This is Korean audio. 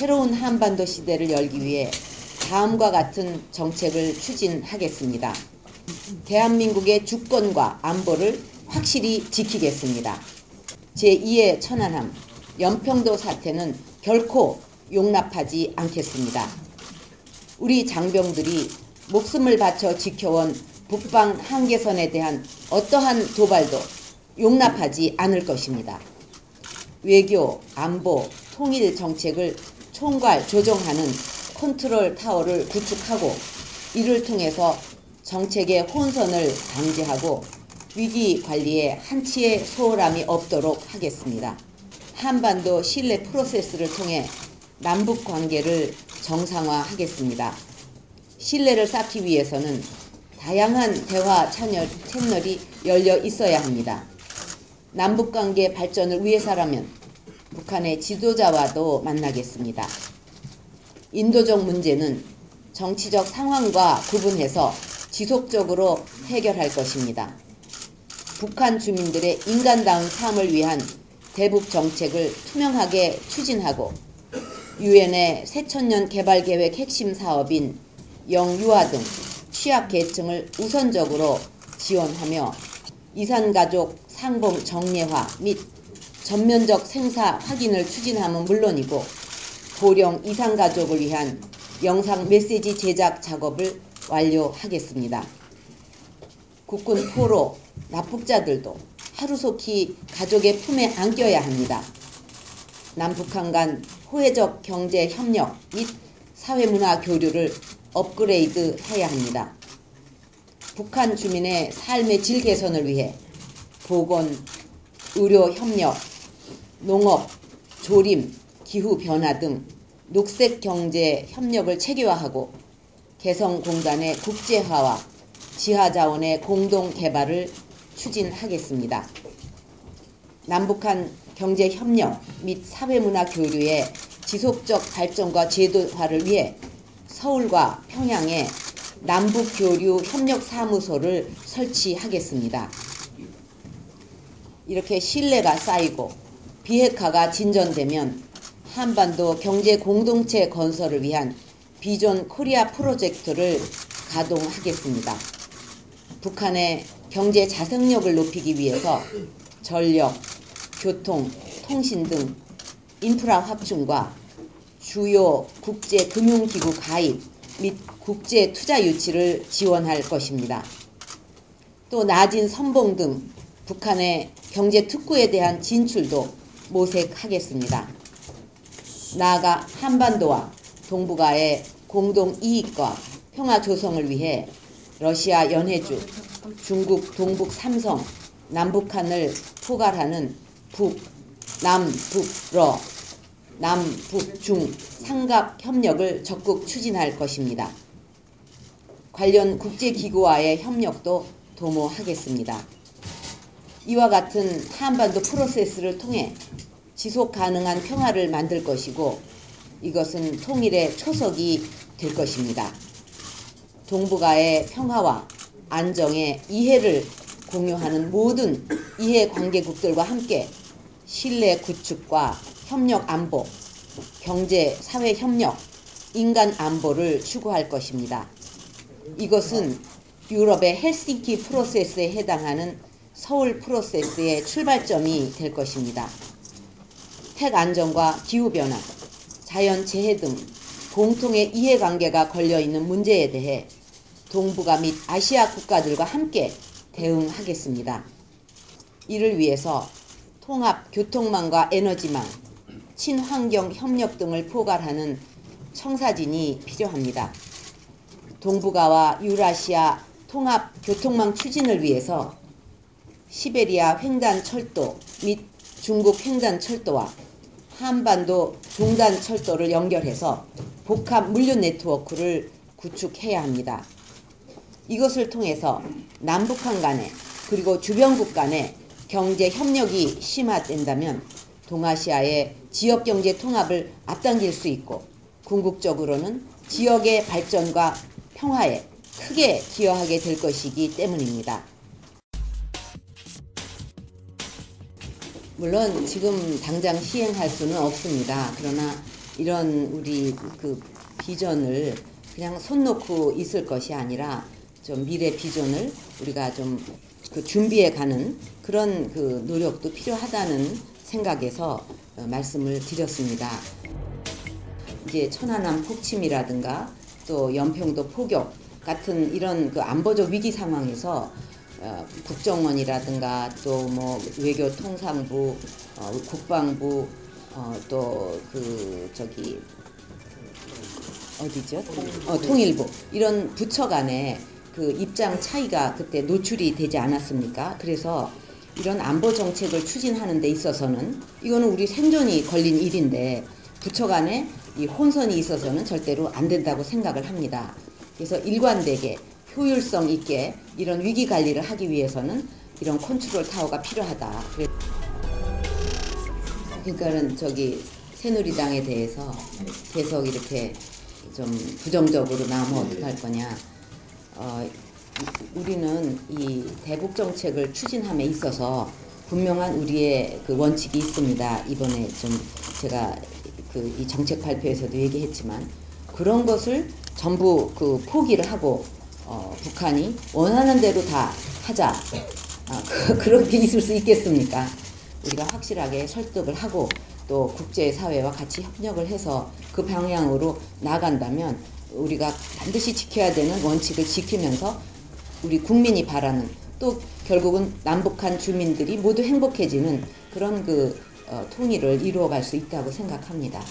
새로운 한반도 시대를 열기 위해 다음과 같은 정책을 추진하겠습니다. 대한민국의 주권과 안보를 확실히 지키겠습니다. 제2의 천안함, 연평도 사태는 결코 용납하지 않겠습니다. 우리 장병들이 목숨을 바쳐 지켜온 북방 한계선에 대한 어떠한 도발도 용납하지 않을 것입니다. 외교, 안보, 통일 정책을 총괄 조정하는 컨트롤 타워를 구축하고 이를 통해서 정책의 혼선을 방지하고 위기 관리에 한치의 소홀함이 없도록 하겠습니다. 한반도 신뢰 프로세스를 통해 남북 관계를 정상화하겠습니다. 신뢰를 쌓기 위해서는 다양한 대화 채널이 열려 있어야 합니다. 남북관계 발전을 위해서라면 북한의 지도자와도 만나겠습니다. 인도적 문제는 정치적 상황과 구분해서 지속적으로 해결할 것입니다. 북한 주민들의 인간다운 삶을 위한 대북 정책을 투명하게 추진하고 유엔의 새천년 개발계획 핵심 사업인 영유아 등 취약계층을 우선적으로 지원하며 이산가족 상봉 정례화 및 전면적 생사 확인을 추진함은 물론이고 고령 이산가족을 위한 영상 메시지 제작 작업을 완료하겠습니다. 국군 포로, 납북자들도 하루속히 가족의 품에 안겨야 합니다. 남북한 간 호혜적 경제 협력 및 사회문화 교류를 업그레이드 해야 합니다. 북한 주민의 삶의 질 개선을 위해 보건, 의료 협력, 농업, 조림, 기후변화 등 녹색 경제 협력을 체계화하고 개성공단의 국제화와 지하자원의 공동 개발을 추진하겠습니다. 남북한 경제 협력 및 사회문화 교류의 지속적 발전과 제도화를 위해 서울과 평양에 남북교류 협력사무소를 설치하겠습니다. 이렇게 신뢰가 쌓이고 비핵화가 진전되면 한반도 경제 공동체 건설을 위한 비전 코리아 프로젝트를 가동하겠습니다. 북한의 경제 자생력을 높이기 위해서 전력, 교통, 통신 등 인프라 확충과 주요 국제금융기구 가입 및 국제 투자 유치를 지원할 것입니다. 또 낮은 선봉 등 북한의 경제 특구에 대한 진출도 모색하겠습니다. 나아가 한반도와 동북아의 공동 이익과 평화 조성을 위해 러시아 연해주, 중국 동북 삼성, 남북한을 포괄하는 북, 남, 북, 러, 남, 북, 중 삼각 협력을 적극 추진할 것입니다. 관련 국제기구와의 협력도 도모하겠습니다. 이와 같은 한반도 프로세스를 통해 지속 가능한 평화를 만들 것이고 이것은 통일의 초석이 될 것입니다. 동북아의 평화와 안정에 이해를 공유하는 모든 이해관계국들과 함께 신뢰 구축과 협력 안보, 경제, 사회 협력, 인간 안보를 추구할 것입니다. 이것은 유럽의 헬싱키 프로세스에 해당하는 서울 프로세스의 출발점이 될 것입니다. 핵 안전과 기후변화, 자연재해 등 공통의 이해관계가 걸려있는 문제에 대해 동북아 및 아시아 국가들과 함께 대응하겠습니다. 이를 위해서 통합 교통망과 에너지망, 친환경 협력 등을 포괄하는 청사진이 필요합니다. 동북아와 유라시아 통합 교통망 추진을 위해서 시베리아 횡단철도 및 중국 횡단철도와 한반도 종단철도를 연결해서 복합 물류 네트워크를 구축해야 합니다. 이것을 통해서 남북한 간에 그리고 주변국 간에 경제 협력이 심화된다면 동아시아의 지역경제 통합을 앞당길 수 있고 궁극적으로는 지역의 발전과 평화에 크게 기여하게 될 것이기 때문입니다. 물론 지금 당장 시행할 수는 없습니다. 그러나 이런 우리 그 비전을 그냥 손 놓고 있을 것이 아니라 좀 미래 비전을 우리가 좀 그 준비해 가는 그런 그 노력도 필요하다는 생각에서 말씀을 드렸습니다. 이제 천안함 폭침이라든가 또 연평도 포격 같은 이런 그 안보적 위기 상황에서 국정원이라든가 또 뭐 외교통상부, 국방부, 또 그 저기 어디죠? 통일부 이런 부처 간에 그 입장 차이가 그때 노출이 되지 않았습니까? 그래서 이런 안보 정책을 추진하는 데 있어서는 이거는 우리 생존이 걸린 일인데 부처 간에 이 혼선이 있어서는 절대로 안 된다고 생각을 합니다. 그래서 일관되게 효율성 있게 이런 위기 관리를 하기 위해서는 이런 컨트롤 타워가 필요하다. 그러니까는 저기 새누리당에 대해서 계속 이렇게 좀 부정적으로 나오면 어떡할 거냐. 우리는 이 대북 정책을 추진함에 있어서 분명한 우리의 그 원칙이 있습니다. 이번에 좀 제가 그 이 정책 발표에서도 얘기했지만 그런 것을 전부 그 포기를 하고 북한이 원하는 대로 다 하자. 그렇게 있을 수 있겠습니까? 우리가 확실하게 설득을 하고 또 국제사회와 같이 협력을 해서 그 방향으로 나간다면 우리가 반드시 지켜야 되는 원칙을 지키면서 우리 국민이 바라는 또 결국은 남북한 주민들이 모두 행복해지는 그런 그 통일을 이루어갈 수 있다고 생각합니다.